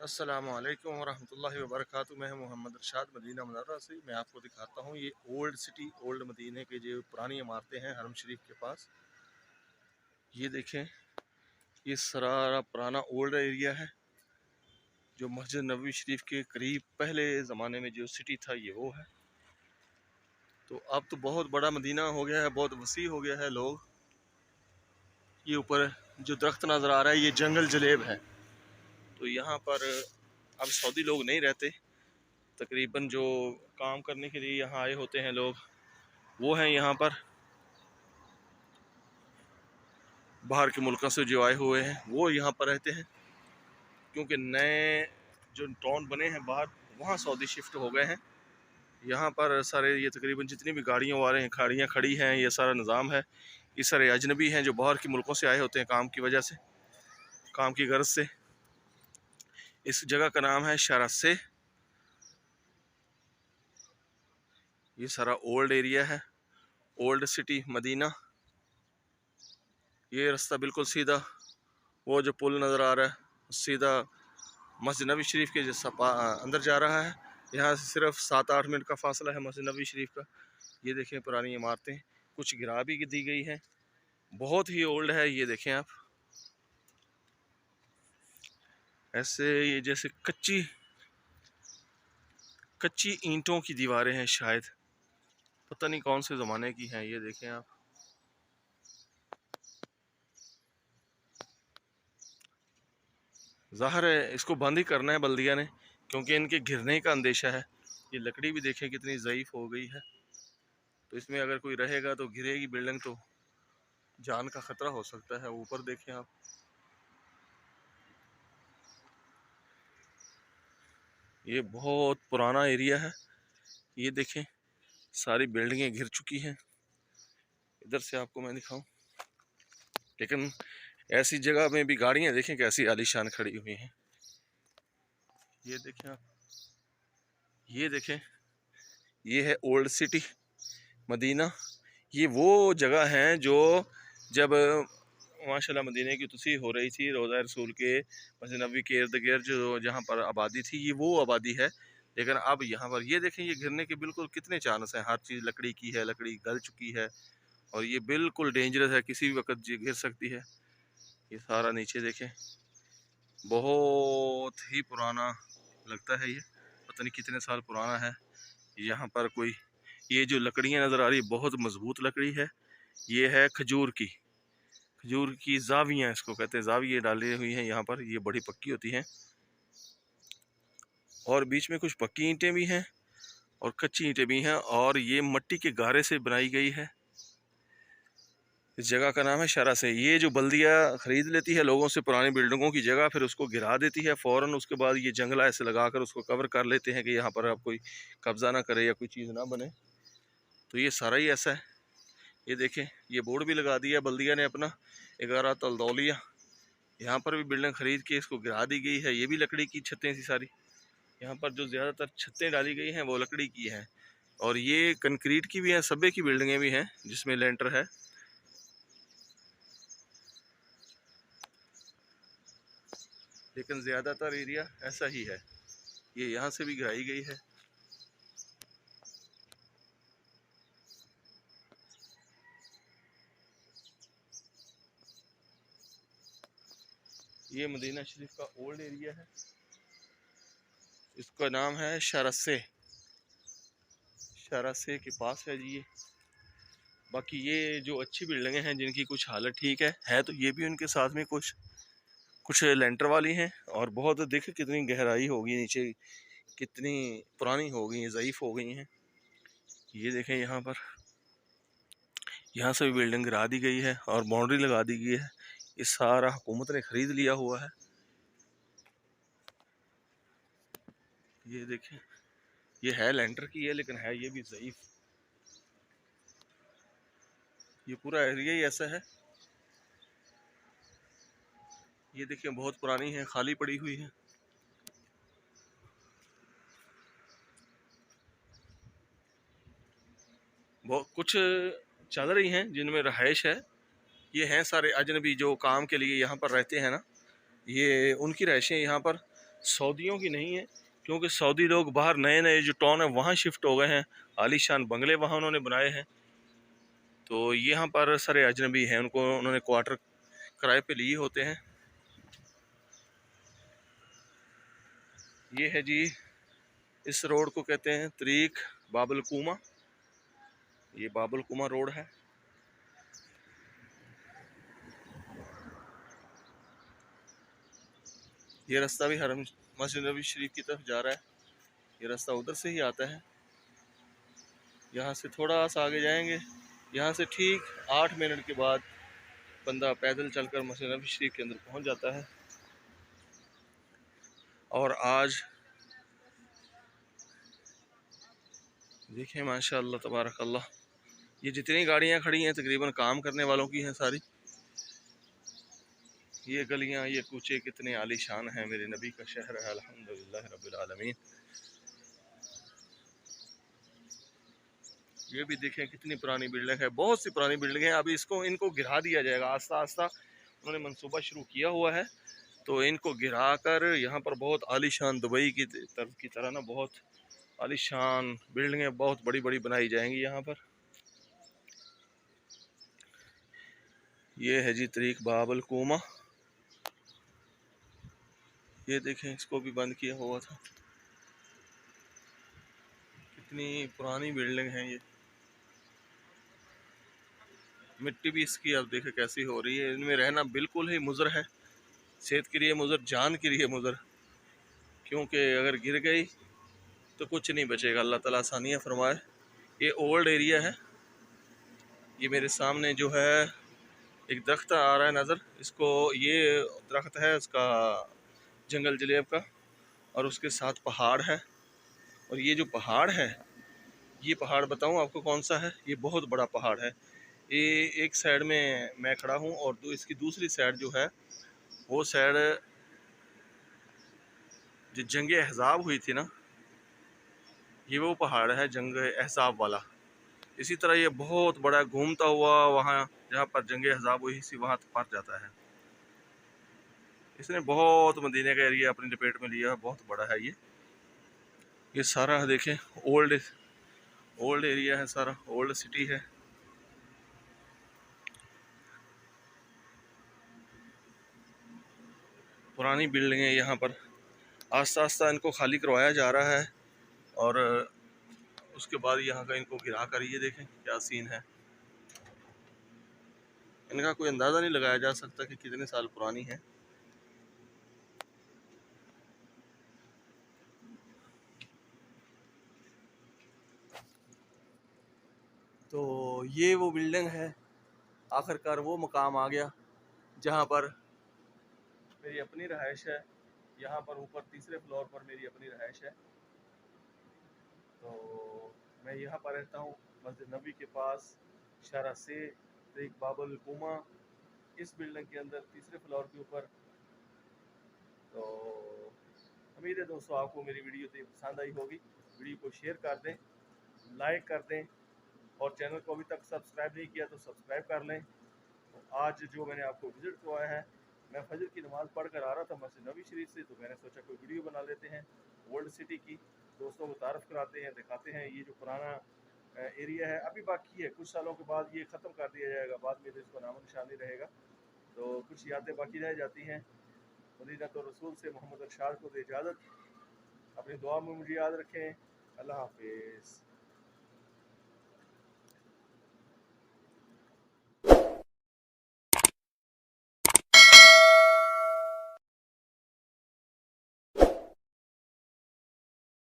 अस्सलामुअलैकुम वरहमतुल्लाहि वबरकातुहू। मैं मोहम्मद इरशाद मदीना मुनव्वरा से। मैं आपको दिखाता हूँ ये ओल्ड सिटी, ओल्ड मदीने के जो पुरानी इमारतें हैं हरम शरीफ के पास। ये देखें, ये सारा पुराना ओल्ड एरिया है जो मस्जिद नबवी शरीफ के करीब पहले ज़माने में जो सिटी था ये वो है। तो अब तो बहुत बड़ा मदीना हो गया है, बहुत वसी हो गया है। लोग, ये ऊपर जो दरख्त नज़र आ रहा है ये जंगल जलेब है। तो यहाँ पर अब सऊदी लोग नहीं रहते। तकरीबन जो काम करने के लिए यहाँ आए होते हैं लोग, वो हैं यहाँ पर। बाहर के मुल्कों से जो आए हुए हैं वो यहाँ पर रहते हैं, क्योंकि नए जो टाउन बने हैं बाहर, वहाँ सऊदी शिफ्ट हो गए हैं। यहाँ पर सारे ये तकरीबन जितनी भी गाड़ियाँ वाले हैं, गाड़ियाँ खड़ी हैं, ये सारा निज़ाम है। ये सारे अजनबी हैं जो बाहर के मुल्कों से आए होते हैं काम की वजह से, काम की गर्ज से। इस जगह का नाम है शरासे। ये सारा ओल्ड एरिया है, ओल्ड सिटी मदीना। ये रास्ता बिल्कुल सीधा, वो जो पुल नज़र आ रहा है सीधा मस्जिद नबी शरीफ के जैसा अंदर जा रहा है। यहाँ से सिर्फ 7-8 मिनट का फासला है मस्जिद नबी शरीफ का। ये देखें, पुरानी इमारतें कुछ गिरा भी दी गई हैं, बहुत ही ओल्ड है। ये देखें आप, ऐसे ये जैसे कच्ची कच्ची ईंटों की दीवारें हैं, शायद पता नहीं कौन से ज़माने की हैं। ये देखें आप, ज़ाहिर है इसको बंद ही करना है बल्दिया ने, क्योंकि इनके गिरने का अंदेशा है। ये लकड़ी भी देखें कितनी ज़ईफ़ हो गई है। तो इसमें अगर कोई रहेगा तो गिरेगी बिल्डिंग, तो जान का ख़तरा हो सकता है। ऊपर देखें आप, ये बहुत पुराना एरिया है। ये देखें, सारी बिल्डिंगें घिर चुकी हैं। इधर से आपको मैं दिखाऊं, लेकिन ऐसी जगह में भी गाड़ियां देखें कैसी आलीशान खड़ी हुई हैं। ये देखें आप, ये देखें, ये है ओल्ड सिटी मदीना। ये वो जगह है जो जब माशाल्लाह मदीने की तसीह हो रही थी, रोज़ा रसूल के मस्जिद नबवी के इर्द गिर्द जो जहाँ पर आबादी थी, ये वो आबादी है। लेकिन अब यहाँ पर ये देखें, ये गिरने के बिल्कुल कितने चांस हैं। हर चीज़ लकड़ी की है, लकड़ी गल चुकी है और ये बिल्कुल डेंजरस है, किसी भी वक्त गिर सकती है। ये सारा नीचे देखें, बहुत ही पुराना लगता है। ये पता नहीं कितने साल पुराना है। यहाँ पर कोई, ये जो लकड़ियाँ नज़र आ रही है बहुत मजबूत लकड़ी है। ये है खजूर की जावियाँ, इसको कहते हैं, जाविये डाली हुई हैं यहाँ पर। ये बड़ी पक्की होती हैं और बीच में कुछ पक्की ईंटें भी हैं और कच्ची ईंटें भी हैं, और ये मिट्टी के गारे से बनाई गई है। इस जगह का नाम है शरासे। ये जो बल्दिया ख़रीद लेती है लोगों से पुरानी बिल्डिंगों की जगह, फिर उसको गिरा देती है फ़ौरन। उसके बाद ये जंगला ऐसे लगाकर उसको कवर कर लेते हैं कि यहाँ पर अब कोई कब्ज़ा ना करे या कोई चीज़ ना बने। तो ये सारा ही ऐसा है। ये देखें, ये बोर्ड भी लगा दिया बल्दिया ने अपना, 11 तलदौलिया। यहाँ पर भी बिल्डिंग ख़रीद के इसको गिरा दी गई है। ये भी लकड़ी की छतें थी सारी। यहाँ पर जो ज़्यादातर छतें डाली गई हैं वो लकड़ी की हैं, और ये कंक्रीट की भी हैं, सब्बे की बिल्डिंगें भी हैं जिसमें लेंटर है। लेकिन ज़्यादातर एरिया ऐसा ही है। ये यहाँ से भी गिराई गई है। ये मदीना शरीफ का ओल्ड एरिया है, इसका नाम है शरासे। शरासे के पास है जी ये। बाकी ये जो अच्छी बिल्डिंगें हैं जिनकी कुछ हालत ठीक है तो ये भी उनके साथ में कुछ कुछ लेंटर वाली हैं। और बहुत देख कितनी गहराई होगी नीचे, कितनी पुरानी हो गई हैं, ज़ईफ़ हो गई हैं। ये देखें, यहाँ पर यहाँ से भी बिल्डिंग गिरा दी गई है और बाउंड्री लगा दी गई है। ये सारा हुकूमत ने ख़रीद लिया हुआ है। ये देखें, ये है लेंटर की है, लेकिन है ये भी ज़ईफ़। ये पूरा एरिया ही ऐसा है। ये देखिए, बहुत पुरानी है, खाली पड़ी हुई है। बहुत कुछ चल रही हैं जिनमें रहायश है। ये हैं सारे अजनबी जो काम के लिए यहाँ पर रहते हैं ना, ये उनकी रहायशें यहाँ पर। सऊदियों की नहीं है, क्योंकि सऊदी लोग बाहर नए नए जो टाउन है वहाँ शिफ्ट हो गए हैं, आलीशान बंगले वहाँ उन्होंने बनाए हैं। तो यहाँ पर सारे अजनबी हैं, उनको उन्होंने क्वार्टर किराए पे लिए होते हैं। ये है जी, इस रोड को कहते हैं तरीक बाबलकुमा। ये बाबलकुमा रोड है। ये रास्ता भी हरम मस्जिद नबी शरीफ की तरफ जा रहा है। ये रास्ता उधर से ही आता है। यहाँ से थोड़ा सा आगे जाएंगे, यहाँ से ठीक 8 मिनट के बाद बंदा पैदल चलकर मस्जिद नबी शरीफ के अंदर पहुँच जाता है। और आज देखें माशाअल्लाह तबारक अल्लाह, ये जितनी गाड़ियाँ खड़ी हैं तकरीबन काम करने वालों की हैं सारी। ये गलियाँ, ये कूचे कितने आलीशान हैं। मेरे नबी का शहर है, अल्हम्दुलिल्लाह रब्बिल आलमीन। ये भी देखें कितनी पुरानी बिल्डिंग है, बहुत सी पुरानी बिल्डिंग है। अभी इनको गिरा दिया जाएगा आस्ता आस्ता, उन्होंने मंसूबा शुरू किया हुआ है। तो इनको गिरा कर यहाँ पर बहुत आलीशान दुबई की तरफ की तरह ना बहुत आलीशान बिल्डिंगें बहुत बड़ी बड़ी बनाई जाएंगी यहाँ पर। ये है जी तरीक बाबलकुमा। ये देखें, इसको भी बंद किया हुआ था। कितनी पुरानी बिल्डिंग है ये। मिट्टी भी इसकी अब देखे कैसी हो रही है। इनमें रहना बिल्कुल ही मुज़र है, सेहत के लिए मुज़र, जान के लिए मुज़र, क्योंकि अगर गिर गई तो कुछ नहीं बचेगा। अल्लाह ताला आसानियाँ फरमाए। ये ओल्ड एरिया है। ये मेरे सामने जो है एक दरख्त आ रहा है नज़र, इसको, ये दरख्त है उसका जंगल जलेब का, और उसके साथ पहाड़ है। और ये जो पहाड़ है, ये पहाड़ बताऊं आपको कौन सा है? ये बहुत बड़ा पहाड़ है। ये एक साइड में मैं खड़ा हूँ और इसकी दूसरी साइड जो है, वो साइड जो जंग अहज़ाब हुई थी ना, ये वो पहाड़ है जंग अहज़ाब वाला। इसी तरह ये बहुत बड़ा घूमता हुआ वहाँ जहाँ पर जंग अहज़ाब हुई थी वहाँ पहुँच जाता है। इसने बहुत मदीने का एरिया अपनी लपेट में लिया है, बहुत बड़ा है ये सारा देखें ओल्ड ओल्ड एरिया है, सारा ओल्ड सिटी है। पुरानी बिल्डिंगें यहाँ पर आस्ता आस्ता इनको खाली करवाया जा रहा है, और उसके बाद यहाँ का इनको गिरा कर ये देखें क्या सीन है। इनका कोई अंदाज़ा नहीं लगाया जा सकता कि कितने साल पुरानी है। तो ये वो बिल्डिंग है, आखिरकार वो मकाम आ गया जहाँ पर मेरी अपनी रहायश है। यहाँ पर ऊपर तीसरे फ्लोर पर मेरी अपनी रहायश है। तो मैं यहाँ पर रहता हूँ मस्जिद नबी के पास, शारा से तरीक बाबलकुमा, इस बिल्डिंग के अंदर तीसरे फ्लोर के ऊपर। तो उम्मीद है दोस्तों आपको मेरी वीडियो तो पसंद आई होगी। वीडियो को शेयर कर दें, लाइक कर दें, और चैनल को अभी तक सब्सक्राइब नहीं किया तो सब्सक्राइब कर लें। तो आज जो मैंने आपको विज़िट करवाया है, मैं फजर की नमाज़ पढ़ कर आ रहा था मस्जिद नबी शरीफ से, तो मैंने सोचा कोई वीडियो बना लेते हैं ओल्ड सिटी की, दोस्तों को तारफ़ कराते हैं, दिखाते हैं ये जो पुराना एरिया है। अभी बाकी है, कुछ सालों के बाद ये ख़त्म कर दिया जाएगा, बाद में तो इसका नामो निशान नहीं रहेगा। तो कुछ यादें बाकी रह जाती हैं। मदीना तो रसूल से मोहम्मद अरशाद को दे इजाज़त। अपनी दुआ में मुझे याद रखें। अल्लाह हाफिज़।